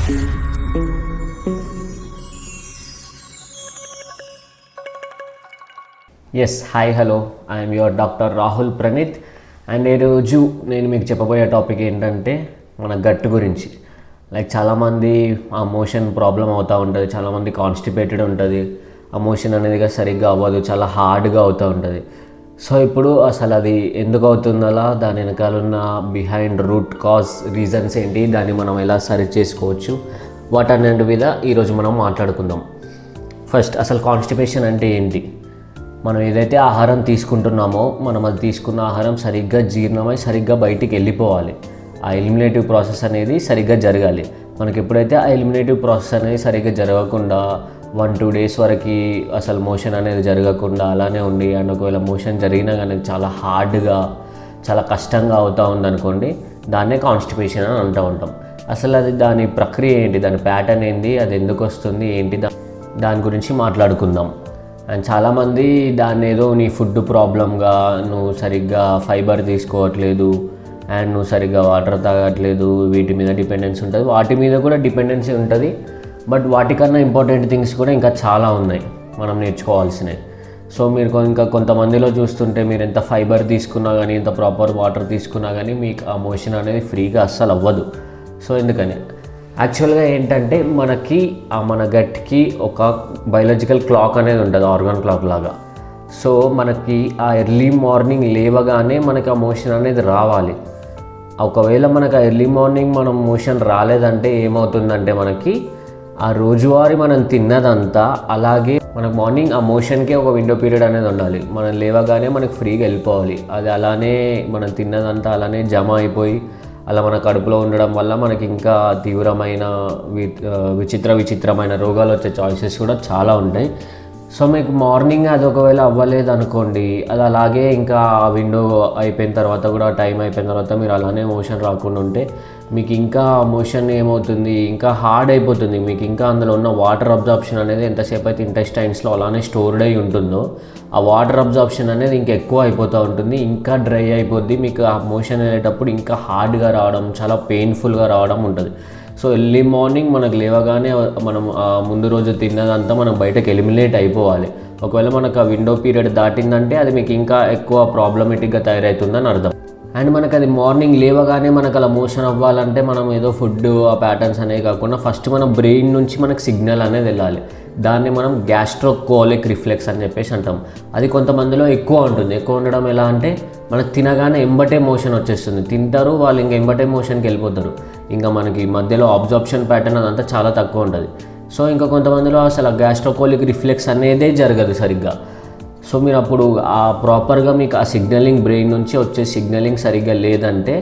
Yes hi hello I'm your doctor Rahul Praneeth and ఈరోజు నేను మీకు చెప్పబోయే టాపిక్ ఏంటంటే మన గట్ గురించి. లైక్ చాలామంది ఆ మోషన్ ప్రాబ్లం అవుతూ ఉంటుంది, చాలామంది కాన్స్టిపేటెడ్ ఉంటుంది, ఆ మోషన్ అనేది సరిగ్గా అవ్వదు, చాలా హార్డ్గా అవుతూ ఉంటుంది. సో ఇప్పుడు అసలు అది ఎందుకు అవుతుందో, దాని వెనకాల ఉన్న బిహైండ్ రూట్ కాజ్ రీజన్స్ ఏంటి, దాన్ని మనం ఎలా సరి చేసుకోవచ్చు, వాటన్నిటి మీద ఈరోజు మనం మాట్లాడుకుందాం. ఫస్ట్ అసలు కాన్స్టిపేషన్ అంటే ఏంటి? మనం ఏదైతే ఆహారం తీసుకుంటున్నామో మనం అది తీసుకున్న ఆహారం సరిగ్గా జీర్ణమై సరిగ్గా బయటికి వెళ్ళిపోవాలి. ఆ ఎలిమినేటివ్ ప్రాసెస్ అనేది సరిగ్గా జరగాలి. మనకి ఎప్పుడైతే ఆ ఎలిమినేటివ్ ప్రాసెస్ అనేది సరిగ్గా జరగకుండా 1-2 డేస్ వరకు అసలు మోషన్ అనేది జరగకుండా అలానే ఉండి, అండ్ ఒకవేళ మోషన్ జరిగినా కానీ చాలా హార్డ్గా చాలా కష్టంగా అవుతూ ఉందనుకోండి, దాన్నే కాన్స్టిపేషన్ అని అంటూ ఉంటాం. అసలు అది దాని ప్రక్రియ ఏంటి, దాని ప్యాటర్న్ ఏంటి, అది ఎందుకు వస్తుంది ఏంటి, దాని గురించి మాట్లాడుకుందాం. అండ్ చాలామంది దాన్ని ఏదో నీ ఫుడ్ ప్రాబ్లంగా, నువ్వు సరిగ్గా ఫైబర్ తీసుకోవట్లేదు అండ్ నువ్వు సరిగ్గా వాటర్ తాగట్లేదు, వీటి మీద డిపెండెన్సీ ఉంటుంది. వాటి మీద కూడా డిపెండెన్సీ ఉంటుంది, బట్ వాటికన్నా ఇంపార్టెంట్ థింగ్స్ కూడా ఇంకా చాలా ఉన్నాయి మనం నేర్చుకోవాల్సినవి. సో మీరు ఇంకా కొంతమందిలో చూస్తుంటే మీరు ఎంత ఫైబర్ తీసుకున్నా కానీ, ఎంత ప్రాపర్ వాటర్ తీసుకున్నా కానీ మీకు ఆ మోషన్ అనేది ఫ్రీగా అస్సలు అవ్వదు. సో ఎందుకని యాక్చువల్గా ఏంటంటే మనకి మన గట్కి ఒక బయాలజికల్ క్లాక్ అనేది ఉంటుంది, ఆర్గాన్ క్లాక్ లాగా. సో మనకి ఆ ఎర్లీ మార్నింగ్ లేవగానే మనకి ఆ మోషన్ అనేది రావాలి. ఒకవేళ మనకు ఆ ఎర్లీ మార్నింగ్ మనం మోషన్ రాలేదంటే ఏమవుతుందంటే మనకి ఆ రోజువారీ మనం తిన్నదంతా అలాగే మనకు మార్నింగ్ ఆ మోషన్కే ఒక విండో పీరియడ్ అనేది ఉండాలి. మనం లేవగానే మనకు ఫ్రీగా వెళ్ళిపోవాలి. అది అలానే మనం తిన్నదంతా అలానే జమ అయిపోయి అలా మన కడుపులో ఉండడం వల్ల మనకి ఇంకా తీవ్రమైన విచిత్రమైన రోగాలు వచ్చే ఛాయిసెస్ కూడా చాలా ఉంటాయి. సో మీకు మార్నింగ్ అది ఒకవేళ అవ్వలేదు అనుకోండి, అది అలాగే ఇంకా ఆ విండో అయిపోయిన తర్వాత కూడా, టైం అయిపోయిన తర్వాత మీరు అలానే మోషన్ రాకుండా ఉంటే మీకు ఇంకా మోషన్ ఏమవుతుంది, ఇంకా హార్డ్ అయిపోతుంది. మీకు ఇంకా అందులో ఉన్న వాటర్ అబ్జార్ప్షన్ అనేది ఎంతసేపు అయితే ఇంటెస్టైన్స్లో అలానే స్టోర్డ్ అయి ఉంటుందో, ఆ వాటర్ అబ్జార్ప్షన్ అనేది ఇంకా ఎక్కువ అయిపోతూ ఉంటుంది, ఇంకా డ్రై అయిపోద్ది. మీకు ఆ మోషన్ వెళ్ళేటప్పుడు ఇంకా హార్డ్గా రావడం, చాలా పెయిన్ఫుల్గా రావడం ఉంటుంది. సో ఎర్లీ మార్నింగ్ మనకు లేవగానే మనం ముందు రోజు తిన్నదంతా మనం బయటకు ఎలిమినేట్ అయిపోవాలి. ఒకవేళ మనకు ఆ విండో పీరియడ్ దాటిందంటే అది మీకు ఇంకా ఎక్కువ ప్రాబ్లమేటిక్గా తయారవుతుందని అర్థం. అండ్ మనకు అది మార్నింగ్ లేవగానే మనకు అలా మోషన్ అవ్వాలంటే మనం ఏదో ఫుడ్ ఆ ప్యాటర్న్స్ అనేవి కాకుండా ఫస్ట్ మన బ్రెయిన్ నుంచి మనకు సిగ్నల్ అనేది వెళ్ళాలి. దాన్ని మనం గ్యాస్ట్రోకోలిక్ రిఫ్లెక్స్ అని చెప్పేసి అంటాం. అది కొంతమందిలో ఎక్కువ ఉంటుంది. ఎక్కువ ఉండడం ఎలా అంటే మనకు తినగానే ఎంబటే మోషన్ వచ్చేస్తుంది. తింటారు వాళ్ళు, ఇంకా ఎంబటే మోషన్కి వెళ్ళిపోతారు. ఇంకా మనకి మధ్యలో అబ్జార్ప్షన్ ప్యాటర్న్ అదంతా చాలా తక్కువ ఉంటుంది. సో ఇంకా కొంతమందిలో అసలు గ్యాస్ట్రోకోలిక్ రిఫ్లెక్స్ అనేదే జరగదు సరిగ్గా. సో మీరు అప్పుడు ఆ ప్రాపర్గా మీకు ఆ సిగ్నలింగ్ బ్రెయిన్ నుంచి వచ్చే సిగ్నలింగ్ సరిగ్గా లేదంటే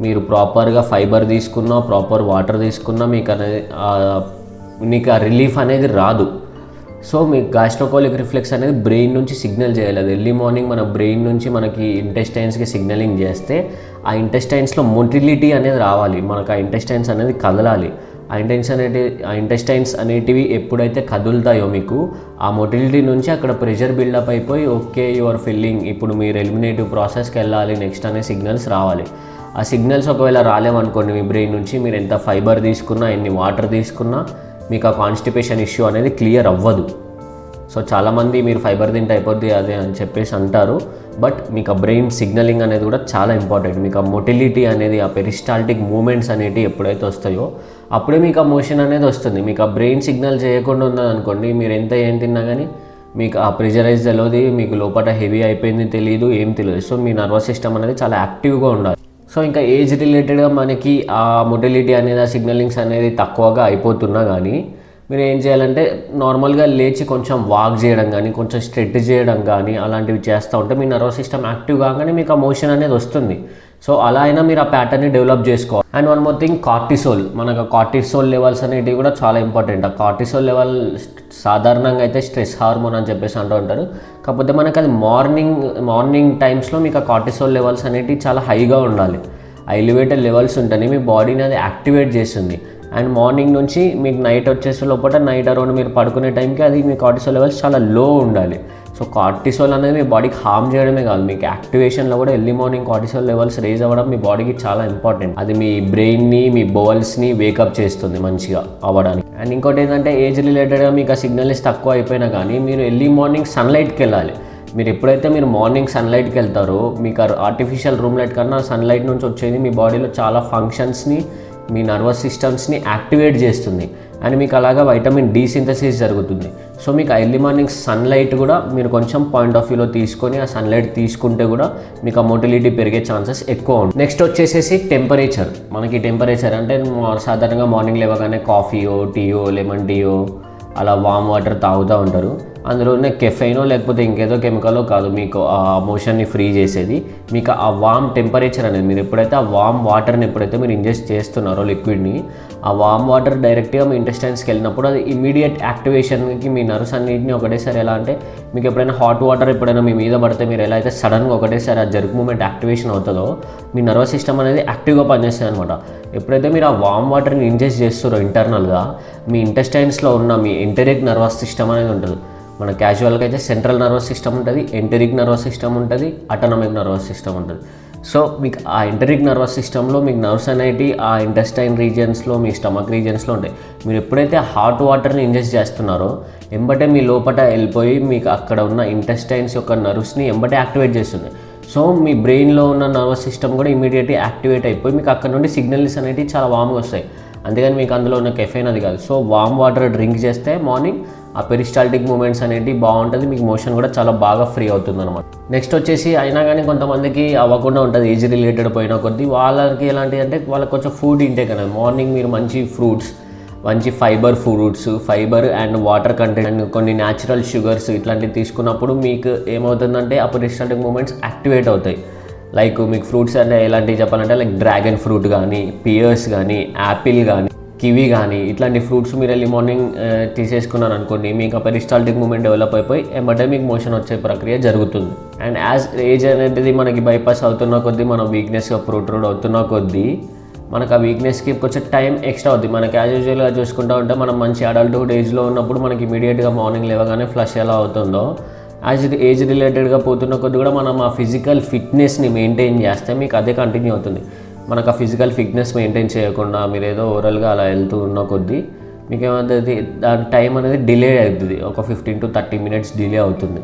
మీరు ప్రాపర్గా ఫైబర్ తీసుకున్నా, ప్రాపర్ వాటర్ తీసుకున్నా మీకు ఆ రిలీఫ్ అనేది రాదు. సో మీకు గ్యాస్ట్రోకోలిక్ రిఫ్లెక్స్ అనేది బ్రెయిన్ నుంచి సిగ్నల్ చేయాలి. అది ఎర్లీ మార్నింగ్ మన బ్రెయిన్ నుంచి మనకి ఇంటెస్టైన్స్కి సిగ్నలింగ్ చేస్తే ఆ ఇంటెస్టైన్స్లో మొటిలిటీ అనేది రావాలి. మనకు ఆ ఇంటెస్టైన్స్ అనేది కదలాలి. ఆ ఇంటెస్టైన్స్ అనేటివి ఎప్పుడైతే కదులుతాయో మీకు ఆ మొటిలిటీ నుంచి అక్కడ ప్రెషర్ బిల్డప్ అయిపోయి ఓకే యువర్ ఫిల్లింగ్, ఇప్పుడు మీరు ఎలిమినేటివ్ ప్రాసెస్కి వెళ్ళాలి నెక్స్ట్ అనే సిగ్నల్స్ రావాలి. ఆ సిగ్నల్స్ ఒకవేళ రాలేమనుకోండి మీ బ్రెయిన్ నుంచి, మీరు ఎంత ఫైబర్ తీసుకున్నా, ఎన్ని వాటర్ తీసుకున్నా మీకు ఆ కాన్స్టిపేషన్ ఇష్యూ అనేది క్లియర్ అవ్వదు. సో చాలామంది మీరు ఫైబర్ తింటే అయిపోద్ది అదే అని చెప్పేసి అంటారు, బట్ మీకు ఆ బ్రెయిన్ సిగ్నలింగ్ అనేది కూడా చాలా ఇంపార్టెంట్. మీకు ఆ మొటిలిటీ అనేది, ఆ పెరిస్టాల్టిక్ మూమెంట్స్ అనేవి ఎప్పుడైతే వస్తాయో అప్పుడే మీకు ఆ మోషన్ అనేది వస్తుంది. మీకు ఆ బ్రెయిన్ సిగ్నల్ చేయకుండా ఉన్నదనుకోండి, మీరు ఎంత ఏం తిన్నా కానీ మీకు ఆ ప్రెషరైజ్ తెలియదు, మీకు లోపల హెవీ అయిపోయింది తెలియదు, ఏం తెలియదు. సో మీ నర్వస్ సిస్టమ్ అనేది చాలా యాక్టివ్గా ఉండాలి. సో ఇంకా ఏజ్ రిలేటెడ్గా మనకి ఆ మొటిలిటీ అనేది, ఆ సిగ్నలింగ్స్ అనేది తక్కువగా అయిపోతున్నా కానీ మీరు ఏం చేయాలంటే నార్మల్గా లేచి కొంచెం వాక్ చేయడం కానీ, కొంచెం స్ట్రెచ్ చేయడం కానీ అలాంటివి చేస్తూ ఉంటే మీ నర్వస్ సిస్టమ్ యాక్టివ్ కాగానే మీకు ఆ మోషన్ అనేది వస్తుంది. సో అలా అయినా మీరు ఆ ప్యాటర్న్ని డెవలప్ చేసుకోవాలి. And one more thing, cortisol. మనకు కార్టిసోల్ లెవెల్స్ అనేటివి కూడా చాలా ఇంపార్టెంట్. ఆ కార్టిసోల్ లెవెల్ సాధారణంగా అయితే స్ట్రెస్ హార్మోన్ అని చెప్పేసి అంటూ ఉంటారు. కాకపోతే మనకు అది మార్నింగ్ టైమ్స్లో మీకు ఆ కార్టిసోల్ లెవెల్స్ అనేటివి చాలా హైగా ఉండాలి. ఆ ఎలివేటెడ్ లెవెల్స్ ఉంటేనే మీ బాడీని అది యాక్టివేట్ చేస్తుంది. అండ్ మార్నింగ్ నుంచి మీకు నైట్ వచ్చేసే లోపల, నైట్ అరౌండ్ మీరు పడుకునే టైంకి అది మీ కార్టిసోల్ లెవెల్స్ చాలా లో ఉండాలి. సో కార్టిసోల్ అనేది మీ బాడీకి హార్మ్ చేయడమే కాదు, మీకు యాక్టివేషన్లో కూడా early morning cortisol levels raise అవ్వడం మీ బాడీకి చాలా ఇంపార్టెంట్. అది మీ బ్రెయిన్ని, మీ బోవల్స్ని వేకప్ చేస్తుంది మంచిగా అవ్వడానికి. అండ్ ఇంకోటి ఏంటంటే ఏజ్ రిలేటెడ్గా మీకు ఆ సిగ్నల్స్ తక్కువ అయిపోయినా కానీ మీరు ఎర్లీ మార్నింగ్ సన్లైట్కి వెళ్ళాలి. మీరు ఎప్పుడైతే మీరు మార్నింగ్ సన్లైట్కి వెళ్తారో మీకు ఆర్టిఫిషియల్ రూమ్ లైట్ కన్నా సన్లైట్ నుంచి వచ్చేది మీ బాడీలో చాలా ఫంక్షన్స్ని, మీ నర్వస్ సిస్టమ్స్ని యాక్టివేట్ చేస్తుంది. అండ్ మీకు అలాగా వైటమిన్ డి సింథసిస్ జరుగుతుంది. సో మీకు ఎర్లీ మార్నింగ్ సన్లైట్ కూడా మీరు కొంచెం పాయింట్ ఆఫ్ వ్యూలో తీసుకొని ఆ సన్లైట్ తీసుకుంటే కూడా మీకు ఆ మోటిలిటీ పెరిగే ఛాన్సెస్ ఎక్కువ ఉంటుంది. నెక్స్ట్ వచ్చేసేసి టెంపరేచర్. మనకి టెంపరేచర్ అంటే సాధారణంగా మార్నింగ్ లేవగానే కాఫీయో, టీయో, లెమన్ టీయో అలా వామ్ వాటర్ తాగుతూ ఉంటారు. అందులో ఉన్న కెఫైనో లేకపోతే ఇంకేదో కెమికలో కాదు మీకు ఆ మోషన్ని ఫ్రీ చేసేది, మీకు ఆ వామ్ టెంపరేచర్ అనేది. మీరు ఎప్పుడైతే ఆ వామ్ వాటర్ని ఎప్పుడైతే మీరు ఇంజెస్ట్ చేస్తున్నారో లిక్విడ్ని, ఆ వామ్ వాటర్ డైరెక్ట్గా మీ ఇంటెస్టైన్స్కి వెళ్ళినప్పుడు అది ఇమీడియట్ యాక్టివేషన్కి మీ నర్వ్స్ అన్నింటినీ ఒకటేసారి ఎలా అంటే మీకు ఎప్పుడైనా హాట్ వాటర్ ఎప్పుడైనా మీ మీద పడితే మీరు ఎలా అయితే సడన్గా ఒకటేసారి ఆ జర్క్ మూమెంట్ యాక్టివేషన్ అవుతుందో మీ నర్వస్ సిస్టమ్ అనేది యాక్టివ్గా పనిచేస్తుంది అనమాట. ఎప్పుడైతే మీరు ఆ వామ్ వాటర్ని ఇంజెస్ట్ చేస్తారో ఇంటర్నల్గా మీ ఇంటెస్టైన్స్లో ఉన్న మీ ఎంటరిక్ నర్వస్ సిస్టమ్ అనేది ఉంటుంది. మన క్యాజువల్గా అయితే సెంట్రల్ నర్వస్ సిస్టమ్ ఉంటుంది, ఎంటరిక్ నర్వస్ సిస్టమ్ ఉంటుంది, అటానమిక్ నర్వస్ సిస్టమ్ ఉంటుంది. సో మీకు ఆ ఎంటరిక్ నర్వస్ సిస్టంలో మీకు నర్వ్స్ అనేవి ఆ ఇంటెస్టైన్ రీజియన్స్లో, మీ స్టమక్ రీజియన్స్లో ఉంటాయి. మీరు ఎప్పుడైతే హాట్ వాటర్ని ఇంజెస్ట్ చేస్తున్నారో ఎంబటే మీ లోపల వెళ్ళిపోయి మీకు అక్కడ ఉన్న ఇంటెస్టైన్స్ యొక్క నర్వ్స్ని ఎంబటే యాక్టివేట్ చేస్తుంది. సో మీ బ్రెయిన్లో ఉన్న నర్వస్ సిస్టమ్ కూడా ఇమీడియట్గా యాక్టివేట్ అయిపోయి మీకు అక్కడ నుండి సిగ్నల్స్ అనేవి చాలా వామ్గా వస్తాయి. అంతేగాని మీకు అందులో ఉన్న కెఫెయిన్ అది కాదు. సో వామ్ వాటర్ డ్రింక్ చేస్తే మార్నింగ్ ఆ పెరిస్టాల్టిక్ మూమెంట్స్ అనేవి బాగుంటుంది, మీకు మోషన్ కూడా చాలా బాగా ఫ్రీ అవుతుంది అనమాట. నెక్స్ట్ వచ్చేసి అయినా కానీ కొంతమందికి అవ్వకుండా ఉంటుంది ఏజ్ రిలేటెడ్ పోయిన కొద్దీ. వాళ్ళకి ఎలాంటివి అంటే వాళ్ళకి కొంచెం ఫుడ్ ఇంటేక్ అనేది మార్నింగ్ మీరు మంచి ఫ్రూట్స్, మంచి fibre and water content and కొన్ని న్యాచురల్ షుగర్స్ ఇట్లాంటివి తీసుకున్నప్పుడు మీకు ఏమవుతుందంటే ఆ పెరిస్టాల్టిక్ మూమెంట్స్ యాక్టివేట్ అవుతాయి. లైక్ మీకు ఫ్రూట్స్ అంటే ఎలాంటివి చెప్పాలంటే లైక్ డ్రాగన్ ఫ్రూట్ కానీ, పియర్స్ కానీ, యాపిల్ కానీ, కివీ కానీ ఇట్లాంటి ఫ్రూట్స్ మీరు ఎర్లీ మార్నింగ్ తీసేసుకున్నారు అనుకోండి, మీకు ఆ పెరిస్టాల్టిక్ మూమెంట్ డెవలప్ అయిపోయి ఎంబటే మీకు మోషన్ వచ్చే ప్రక్రియ జరుగుతుంది. అండ్ యాజ్ ఏజ్ అనేది మనకి బైపాస్ అవుతున్న కొద్దీ, మనం వీక్నెస్గా ప్రొట్రూడ్ అవుతున్న కొద్దీ మనకు ఆ వీక్నెస్కి కొంచెం టైం ఎక్స్ట్రా అవుతుంది. మనకి యాజ్ యూజువల్గా చూసుకుంటూ ఉంటే మనం మంచి అడల్ట్హుడ్ ఏజ్లో ఉన్నప్పుడు మనకి ఇమీడియట్గా మార్నింగ్ లేవగానే ఫ్లష్ ఎలా అవుతుందో, యాజ్ ఏజ్ రిలేటెడ్గా పోతున్న కొద్దీ కూడా మనం ఆ ఫిజికల్ ఫిట్నెస్ని మెయింటైన్ చేస్తే మీకు అదే కంటిన్యూ అవుతుంది. మనకు ఆ ఫిజికల్ ఫిట్నెస్ మెయింటైన్ చేయకుండా మీరు ఏదో ఓవరాల్గా అలా వెళ్తూ ఉన్న కొద్దీ మీకు ఏమవుతుంది, దాని టైం అనేది డిలే అవుతుంది, ఒక 15 to 30 minutes డిలే అవుతుంది.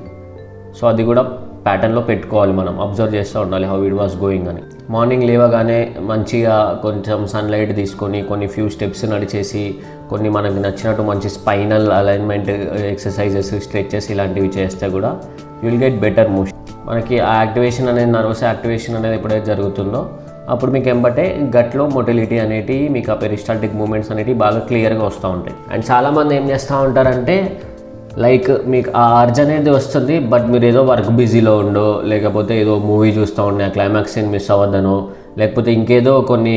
సో అది కూడా ప్యాటర్న్లో పెట్టుకోవాలి, మనం అబ్జర్వ్ చేస్తూ ఉండాలి హౌ ఇట్ వాస్ గోయింగ్ అని. మార్నింగ్ లేవగానే మంచిగా కొంచెం సన్లైట్ తీసుకొని కొన్ని ఫ్యూ స్టెప్స్ నడిచేసి కొన్ని మనకి నచ్చినట్టు మంచి స్పైనల్ అలైన్మెంట్ ఎక్సర్సైజెస్, స్ట్రెచెస్ ఇలాంటివి చేస్తే కూడా you will get better motion. మనకి ఆ యాక్టివేషన్ అనేది, నర్వస్ యాక్టివేషన్ అనేది ఎప్పుడైతే జరుగుతుందో అప్పుడు మీకు ఎంబటే గట్లో మొటిలిటీ అనేటివి, మీకు ఆ పెరిస్టాల్టిక్ మూమెంట్స్ అనేటివి బాగా క్లియర్గా వస్తూ ఉంటాయి. అండ్ చాలామంది ఏం చేస్తూ ఉంటారంటే లైక్ మీకు ఆ అర్జ్ అనేది వస్తుంది, బట్ మీరు ఏదో వర్క్ బిజీలో ఉండో, లేకపోతే ఏదో మూవీ చూస్తూ ఉండే ఆ క్లైమాక్స్ సీన్ మిస్ అవ్వద్దనో, లేకపోతే ఇంకేదో కొన్ని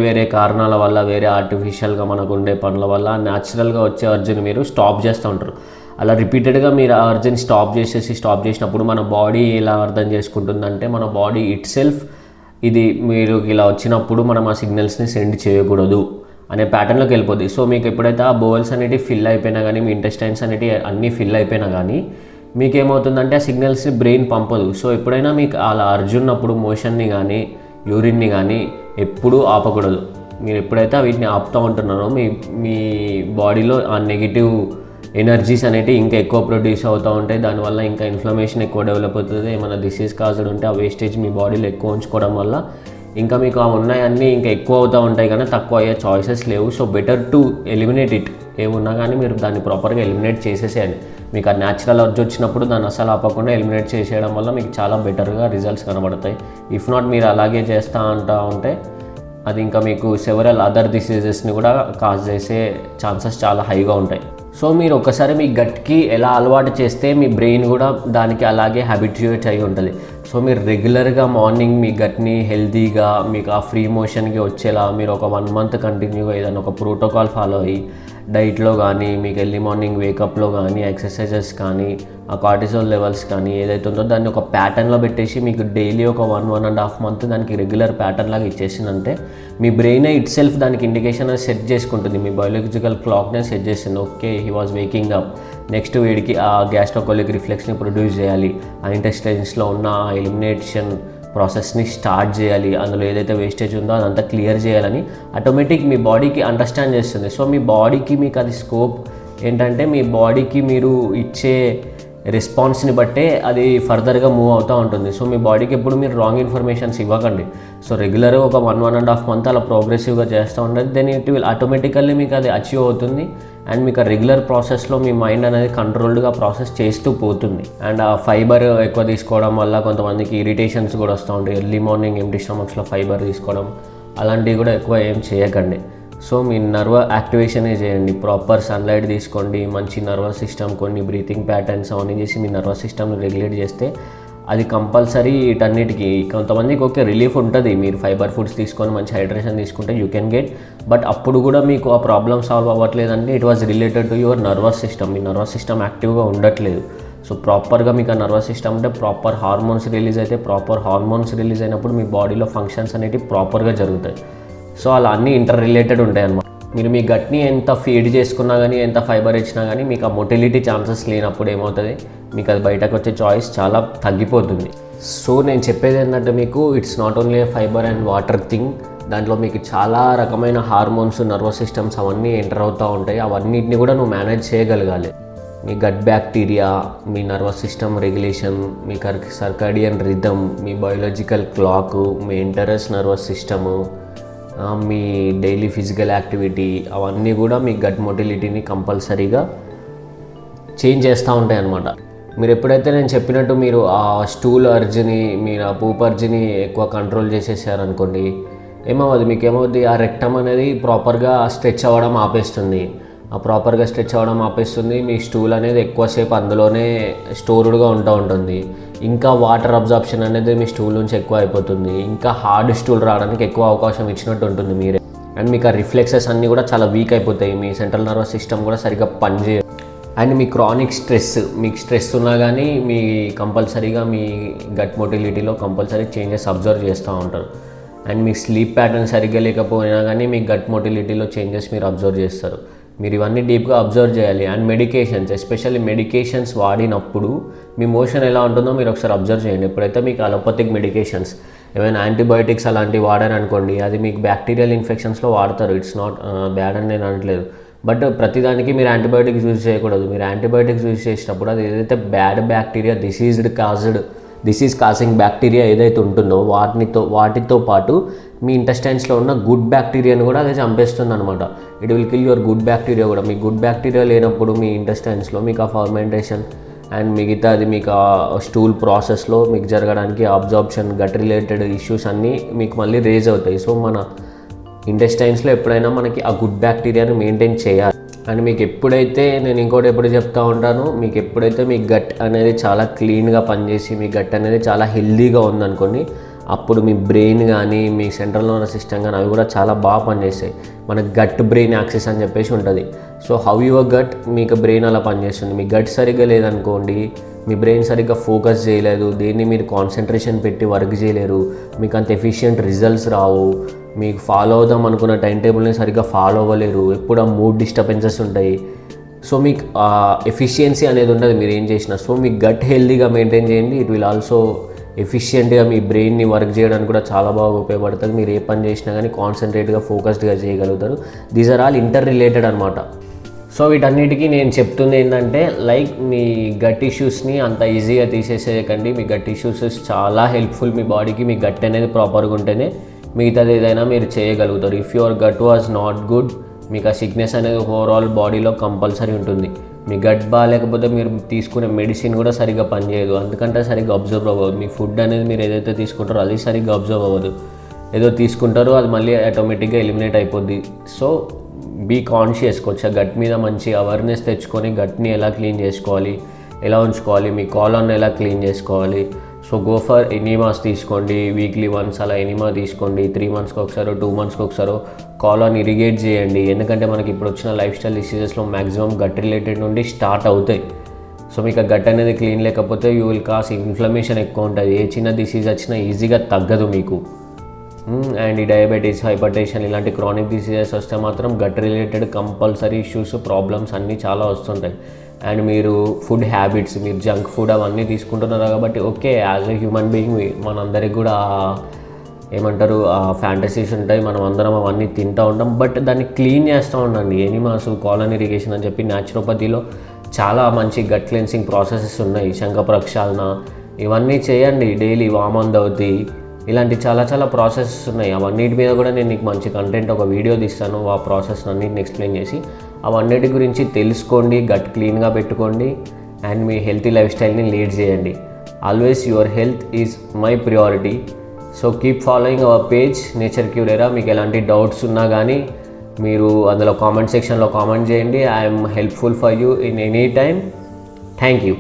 వేరే కారణాల వల్ల, వేరే ఆర్టిఫిషియల్గా మనకు ఉండే పనుల వల్ల న్యాచురల్గా వచ్చే అర్జ్ని మీరు స్టాప్ చేస్తూ ఉంటారు. అలా రిపీటెడ్గా మీరు ఆ అర్జ్ని స్టాప్ చేసినప్పుడు మన బాడీ ఎలా అర్థం చేసుకుంటుందంటే, మన బాడీ ఇట్ సెల్ఫ్ ఇది మీరు ఇలా వచ్చినప్పుడు మనం ఆ సిగ్నల్స్ని సెండ్ చేయకూడదు అనే ప్యాటర్న్లోకి వెళ్ళిపోద్ది. సో మీకు ఎప్పుడైతే ఆ బోవల్స్ అనేటివి ఫిల్ అయిపోయినా కానీ, మీ ఇంటెస్టైన్స్ అనేటివి అన్నీ ఫిల్ అయిపోయినా కానీ మీకు ఏమవుతుందంటే ఆ సిగ్నల్స్ని బ్రెయిన్ పంపదు. సో ఎప్పుడైనా మీకు అలా అర్జున్నప్పుడు మోషన్ని కానీ, యూరిన్ని కానీ ఎప్పుడూ ఆపకూడదు. మీరు ఎప్పుడైతే వీటిని ఆపుతూ ఉంటున్నారో మీ బాడీలో ఆ నెగిటివ్ ఎనర్జీస్ అనేవి ఇంకా ఎక్కువ ప్రొడ్యూస్ అవుతూ ఉంటాయి. దానివల్ల ఇంకా ఇన్ఫ్లమేషన్ ఎక్కువ డెవలప్ అవుతుంది. ఏమైనా డిసీజ్ కాజ్డ్ ఉంటే ఆ వేస్టేజ్ మీ బాడీలో ఎక్కువ ఉంచుకోవడం వల్ల ఇంకా మీకు ఆ ఉన్నాయన్నీ ఇంకా ఎక్కువ అవుతూ ఉంటాయి, కానీ తక్కువ అయ్యే చాయిసెస్ లేవు. So better to eliminate it. ఏమున్నా కానీ మీరు దాన్ని ప్రాపర్గా ఎలిమినేట్ చేసేసేయండి. మీకు ఆ న్యాచురల్ అర్జ్ వచ్చినప్పుడు దాన్ని అసలు ఆపకుండా ఎలిమినేట్ చేసేయడం వల్ల మీకు చాలా బెటర్గా రిజల్ట్స్ కనబడతాయి. ఇఫ్ నాట్ మీరు అలాగే చేస్తూ ఉంటే అది ఇంకా మీకు సెవరల్ అదర్ డిసీజెస్ని కూడా కాజ్ చేసే ఛాన్సెస్ చాలా హైగా ఉంటాయి. సో మీరు ఒకసారి మీ గట్కి ఎలా అలవాటు చేస్తే మీ బ్రెయిన్ కూడా దానికి అలాగే హ్యాబిట్యూట్ అయి ఉంటుంది. సో మీరు రెగ్యులర్గా మార్నింగ్ మీ గట్ని హెల్తీగా మీకు ఆ ఫ్రీ మోషన్కి వచ్చేలా మీరు ఒక 1 month కంటిన్యూగా ఏదైనా ఒక ప్రోటోకాల్ ఫాలో అయ్యి డైట్లో కానీ, మీకు ఎర్లీ మార్నింగ్ వేకప్లో కానీ, ఎక్సర్సైజెస్ కానీ, ఆ కార్టిసోల్ లెవెల్స్ కానీ ఏదైతే ఉందో దాన్ని ఒక ప్యాటర్న్లో పెట్టేసి మీకు డైలీ ఒక 1.5 month దానికి రెగ్యులర్ ప్యాటర్న్ లాగా ఇచ్చేసిందంటే మీ బ్రెయినే ఇట్ సెల్ఫ్ దానికి ఇండికేషన్ సెట్ చేసుకుంటుంది. మీ బయాలజికల్ క్లాక్నే సెట్ చేస్తుంది. Okay, he was waking up, next వీడికి ఆ గ్యాస్ట్రోకోలిక్ రిఫ్లెక్స్ని ప్రొడ్యూస్ చేయాలి, ఆ ఇంటెస్టైన్స్లో ఉన్న ఆ ఎలిమినేషన్ ప్రాసెస్ని స్టార్ట్ చేయాలి, అందులో ఏదైతే వేస్టేజ్ ఉందో అదంతా క్లియర్ చేయాలని ఆటోమేటిక్ మీ బాడీకి అండర్స్టాండ్ చేస్తుంది. సో మీ బాడీకి మీకు అది స్కోప్ ఏంటంటే మీ బాడీకి మీరు ఇచ్చే రెస్పాన్స్ని బట్టే అది ఫర్దర్గా మూవ్ అవుతూ ఉంటుంది. సో మీ బాడీకి ఎప్పుడు మీరు రాంగ్ ఇన్ఫర్మేషన్స్ ఇవ్వకండి. సో రెగ్యులర్గా ఒక 1.5 మంత్ అలా ప్రోగ్రెసివ్గా చేస్తూ ఉంటుంది, దెన్ ఇట్ విల్ ఆటోమేటికల్లీ మీకు అది అచీవ్ అవుతుంది. అండ్ మీకు ఆ రెగ్యులర్ ప్రాసెస్లో మీ మైండ్ అనేది కంట్రోల్డ్గా ప్రాసెస్ చేస్తూ పోతుంది. అండ్ ఆ ఫైబర్ ఎక్కువ తీసుకోవడం వల్ల కొంతమందికి ఇరిటేషన్స్ కూడా వస్తూ ఉంటాయి. ఎర్లీ మార్నింగ్ ఎంప్టీ స్టమక్స్లో ఫైబర్ తీసుకోవడం అలాంటివి కూడా ఎక్కువ ఏం చేయకండి. సో మీ నర్వ్ యాక్టివేషనే చేయండి, ప్రాపర్ సన్లైట్ తీసుకోండి, మంచి నర్వస్ సిస్టమ్, కొన్ని బ్రీతింగ్ ప్యాటర్న్స్ అవన్నీ చేసి మీ నర్వస్ సిస్టమ్ని రెగ్యులేట్ చేస్తే అది కంపల్సరీ వీటన్నిటికీ. కొంతమందికి ఓకే రిలీఫ్ ఉంటుంది, మీరు ఫైబర్ ఫుడ్స్ తీసుకొని మంచి హైడ్రేషన్ తీసుకుంటే యూ కెన్ గెట్, బట్ అప్పుడు కూడా మీకు ఆ ప్రాబ్లమ్ సాల్వ్ అవ్వట్లేదంటే it was related to your nervous system. మీ నర్వస్ సిస్టమ్ యాక్టివ్గా ఉండట్లేదు. సో ప్రాపర్గా మీకు ఆ నర్వస్ సిస్టమ్ అంటే ప్రాపర్ హార్మోన్స్ రిలీజ్ అయితే, ప్రాపర్ హార్మోన్స్ రిలీజ్ అయినప్పుడు మీ బాడీలో ఫంక్షన్స్ అనేవి ప్రాపర్గా జరుగుతాయి. సో అలా అన్నీ ఇంటర్ రిలేటెడ్ ఉంటాయి అన్నమాట. మీరు మీ గట్ని ఎంత ఫీడ్ చేసుకున్నా కానీ, ఎంత ఫైబర్ ఇచ్చినా కానీ మీకు ఆ మొటిలిటీ ఛాన్సెస్ లేనప్పుడు ఏమవుతుంది, మీకు అది బయటకు వచ్చే చాయిస్ చాలా తగ్గిపోతుంది. సో నేను చెప్పేది ఏంటంటే మీకు it's not only fibre and water thing, దాంట్లో మీకు చాలా రకమైన హార్మోన్స్, నర్వస్ సిస్టమ్స్ అవన్నీ ఎంటర్ అవుతూ ఉంటాయి. అవన్నిటిని కూడా నువ్వు మేనేజ్ చేయగలగాలి. మీ గట్ బ్యాక్టీరియా, మీ నర్వస్ సిస్టమ్ రెగ్యులేషన్, మీ సర్కాడియన్ రిథమ్, మీ బయోలాజికల్ క్లాక్, మీ ఇంటరస్ నర్వస్ సిస్టము, మీ డైలీ ఫిజికల్ యాక్టివిటీ అవన్నీ కూడా మీ గట్ మొటిలిటీని కంపల్సరీగా చేంజ్ చేస్తూ ఉంటాయి అన్నమాట. మీరు ఎప్పుడైతే నేను చెప్పినట్టు మీరు ఆ స్టూల్ అర్జ్ని, మీరు ఆ పూప్ అర్జ్ని ఎక్కువ కంట్రోల్ చేసేసారనుకోండి, ఏమవుతుంది, మీకు ఏమవుతుంది, ఆ రెక్టమ్ అనేది ప్రాపర్గా స్ట్రెచ్ అవ్వడం ఆపేస్తుంది. ఆ ప్రాపర్గా స్ట్రెచ్ అవ్వడం ఆపేస్తుంది. మీ స్టూల్ అనేది ఎక్కువసేపు అందులోనే స్టోర్డ్గా ఉంటుంది. ఇంకా వాటర్ అబ్జార్ప్షన్ అనేది మీ స్టూల్ నుంచి ఎక్కువ అయిపోతుంది. ఇంకా హార్డ్ స్టూల్ రావడానికి ఎక్కువ అవకాశం ఇచ్చినట్టు ఉంటుంది మీరే. అండ్ మీకు ఆ రిఫ్లెక్సెస్ అన్నీ కూడా చాలా వీక్ అయిపోతాయి. మీ సెంట్రల్ నర్వస్ సిస్టమ్ కూడా సరిగ్గా పనిచేయదు. అండ్ మీ క్రానిక్ స్ట్రెస్, మీకు స్ట్రెస్ ఉన్నా కానీ మీ కంపల్సరీగా మీ గట్ మొటిలిటీలో కంపల్సరీ చేంజెస్ అబ్జర్వ్ చేస్తూ ఉంటారు. అండ్ మీ స్లీప్ ప్యాటర్న్ సరిగ్గా లేకపోయినా కానీ మీ గట్ మొటిలిటీలో చేంజెస్ మీరు అబ్జర్వ్ చేస్తారు. మీరు ఇవన్నీ డీప్గా అబ్జర్వ్ చేయాలి. అండ్ మెడికేషన్స్, ఎస్పెషల్లీ మెడికేషన్స్ వాడినప్పుడు మీ మోషన్ ఎలా ఉంటుందో మీరు ఒకసారి అబ్జర్వ్ చేయండి. ఎప్పుడైతే మీకు అలోపతిక్ మెడికేషన్స్, ఏమైనా యాంటీబయోటిక్స్ అలాంటివి వాడారనుకోండి, అది మీకు బ్యాక్టీరియల్ ఇన్ఫెక్షన్స్లో వాడతారు. ఇట్స్ నాట్ బ్యాడ్ అని నేను అనట్లేదు, బట్ ప్రతిదానికి మీరు యాంటీబయోటిక్స్ యూజ్ చేయకూడదు. మీరు యాంటీబయోటిక్స్ యూజ్ చేసేటప్పుడు అది ఏదైతే bad bacteria, disease causing bacteria ఏదైతే ఉంటుందో వాటితో పాటు మీ ఇంటెస్టైన్స్లో ఉన్న గుడ్ బ్యాక్టీరియాని కూడా అది చంపేస్తుంది అనమాట. It will kill your good bacteria కూడా. మీ గుడ్ బ్యాక్టీరియా లేనప్పుడు మీ ఇంటెస్టైన్స్లో మీకు ఆ ఫర్మెంటేషన్ అండ్ మిగతాది మీకు ఆ స్టూల్ ప్రాసెస్లో మీకు జరగడానికి అబ్జార్ప్షన్, గట్ రిలేటెడ్ ఇష్యూస్ అన్నీ మీకు మళ్ళీ రేజ్ అవుతాయి. సో మన ఇంటెస్టైన్స్లో ఎప్పుడైనా మనకి ఆ గుడ్ బ్యాక్టీరియాని మెయింటైన్ చేయాలి. అండ్ మీకు ఎప్పుడైతే, నేను ఇంకోటి ఎప్పుడు చెప్తూ ఉంటాను, మీకు ఎప్పుడైతే మీ గట్ అనేది చాలా క్లీన్గా పనిచేసి మీ గట్ అనేది చాలా హెల్దీగా ఉందనుకోండి, అప్పుడు మీ బ్రెయిన్ కానీ మీ సెంట్రల్ నర్వస్ సిస్టమ్ కానీ అవి కూడా చాలా బాగా పనిచేస్తాయి. మన గట్ బ్రెయిన్ యాక్సిస్ అని చెప్పేసి ఉంటుంది. సో హౌ యువర్ గట్, మీకు బ్రెయిన్ అలా పనిచేస్తుంది. మీ గట్ సరిగ్గా లేదనుకోండి, మీ బ్రెయిన్ సరిగ్గా ఫోకస్ చేయలేదు, దేన్ని మీరు కాన్సన్ట్రేషన్ పెట్టి వర్క్ చేయలేరు, మీకు అంత ఎఫిషియెంట్ రిజల్ట్స్ రావు, మీకు ఫాలో అవుదాం అనుకున్న టైం టేబుల్ని సరిగ్గా ఫాలో అవ్వలేరు, ఎప్పుడు ఆ మూడ్ డిస్టర్బెన్సెస్ ఉంటాయి. సో మీకు ఎఫిషియన్సీ అనేది ఉండదు మీరు ఏం చేసినా. సో మీ గట్ హెల్దీగా మెయింటైన్ చేయండి. ఇట్ విల్ ఆల్సో ఎఫిషియెంట్గా మీ బ్రెయిన్ని వర్క్ చేయడానికి కూడా చాలా బాగా ఉపయోగపడుతుంది. మీరు ఏ పని చేసినా కానీ కాన్సన్ట్రేట్గా, ఫోకస్డ్గా చేయగలుగుతారు. These are all inter related అనమాట. సో వీటన్నిటికీ నేను చెప్తుంది ఏంటంటే, లైక్ మీ గట్ ఇష్యూస్ని అంత ఈజీగా తీసేసేయకండి. మీ గట్ ఇష్యూస్ చాలా హెల్ప్ఫుల్ మీ బాడీకి. మీ గట్ అనేది ప్రాపర్గా ఉంటేనే మిగతాది ఏదైనా మీరు చేయగలుగుతారు. If your gut was not good, మీకు ఆ సిక్నెస్ అనేది ఓవరాల్ బాడీలో కంపల్సరీ ఉంటుంది. మీ గట్ బాగాలేకపోతే మీరు తీసుకునే మెడిసిన్ కూడా సరిగ్గా పనిచేయదు, అందుకంటే సరిగ్గా అబ్జర్వ్ అవ్వదు. మీ ఫుడ్ అనేది మీరు ఏదైతే తీసుకుంటారో అది సరిగ్గా అబ్జర్వ్ అవ్వదు. ఏదో తీసుకుంటారో అది మళ్ళీ ఆటోమేటిక్గా ఎలిమినేట్ అయిపోద్ది. సో బీ కాన్షియస్, కొంచెం గట్ మీద మంచి అవేర్నెస్ తెచ్చుకొని గట్ని ఎలా క్లీన్ చేసుకోవాలి, ఎలా ఉంచుకోవాలి, మీ కాలన్ ఎలా క్లీన్ చేసుకోవాలి. సో గో ఫర్ ఎనిమాస్ తీసుకోండి, వీక్లీ వన్స్ అలా ఎనిమా తీసుకోండి. 3 మంత్స్కి ఒకసారో 2 మంత్స్కి ఒకసారో కాలన్ ఇరిగేట్ చేయండి. ఎందుకంటే మనకి ఇప్పుడు వచ్చిన లైఫ్ స్టైల్ డిసీజెస్లో మ్యాక్సిమం గట్ రిలేటెడ్ నుండి స్టార్ట్ అవుతాయి. సో మీకు ఆ గట్ అనేది క్లీన్ లేకపోతే యూ విల్ కాస్ ఇన్ఫ్లమేషన్ ఎక్కువ ఉంటుంది. ఏ చిన్న డిసీజ్ వచ్చినా ఈజీగా తగ్గదు మీకు. అండ్ ఈ డయాబెటీస్, హైపర్టెన్షన్ ఇలాంటి క్రానిక్ డిసీజెస్ వస్తే మాత్రం gut related compulsory issues, problems అన్నీ చాలా వస్తుంటాయి. అండ్ మీరు ఫుడ్ హ్యాబిట్స్, మీరు జంక్ ఫుడ్ అవన్నీ తీసుకుంటున్నారు కాబట్టి okay, as a human being మనందరికి కూడా ఏమంటారు ఫ్యాంటసీస్ ఉంటాయి, మనం అందరం అవన్నీ తింటూ ఉంటాం. బట్ దాన్ని క్లీన్ చేస్తూ ఉండండి. ఎనిమాస్, కాలన్ ఇరిగేషన్ అని చెప్పి న్యాచురోపతిలో చాలా మంచి గట్ క్లెన్సింగ్ ప్రాసెసెస్ ఉన్నాయి. శంఖ ప్రక్షాళన ఇవన్నీ చేయండి డైలీ. వామందవతి ఇలాంటి చాలా చాలా ప్రాసెసెస్ ఉన్నాయి. అవన్నిటి మీద కూడా నేను నీకు మంచి కంటెంట్ ఒక వీడియో తీస్తాను, ఆ ప్రాసెస్ అన్నిటిని ఎక్స్ప్లెయిన్ చేసి. అవన్నిటి గురించి తెలుసుకోండి, గట్ క్లీన్గా పెట్టుకోండి అండ్ మీ హెల్తీ లైఫ్ స్టైల్ని లీడ్ చేయండి. Always your health is my priority. So keep following hour page nature cure ఎరా. మీకు ఎలాంటి డౌట్స్ ఉన్నా కానీ మీరు అందులో కామెంట్ సెక్షన్లో కామెంట్ చేయండి. I'm helpful for you in any time. Thank you.